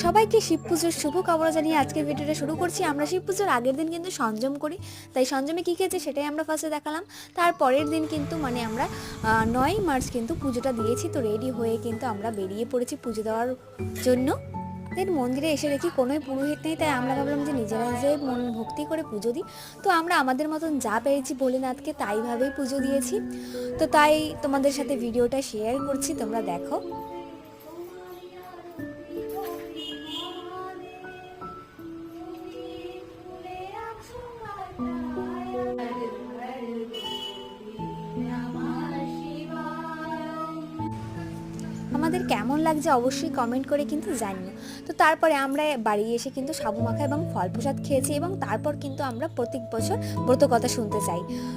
সবাইকে শিব পুজোর শুভ কামনা জানিয়ে আজকের ভিডিওটা শুরু করছি। আমরা শিব পুজোর আগের দিন কিন্তু সংযম করি, তাই সংযমে কী খেয়েছে সেটাই আমরা ফার্স্টে দেখালাম। তারপরের দিন কিন্তু আমরা 9ই মার্চ কিন্তু পুজোটা দিয়েছি। তো রেডি হয়ে কিন্তু আমরা বেরিয়ে পড়েছি পুজো দেওয়ার জন্য। দেন মন্দিরে এসে দেখি কোনোই পুরোহিত নেই, তাই আমরা ভাবলাম যে নিজেরা নিজে মন ভক্তি করে পুজো দিই। তো আমরা আমাদের মতন যা পেরেছি ভোলেনাথকে তাইভাবেই পুজো দিয়েছি। তো তাই তোমাদের সাথে ভিডিওটা শেয়ার করছি, তোমরা দেখো। আমাদের কেমন লাগছে অবশ্যই কমেন্ট করে কিন্তু জানিও। তো তারপরে আমরা বাড়ি এসে কিন্তু সাবু মাখা এবং ফল প্রসাদ খেয়েছি, এবং তারপর কিন্তু আমরা প্রত্যেক বছর ব্রত কথা শুনতে চাই।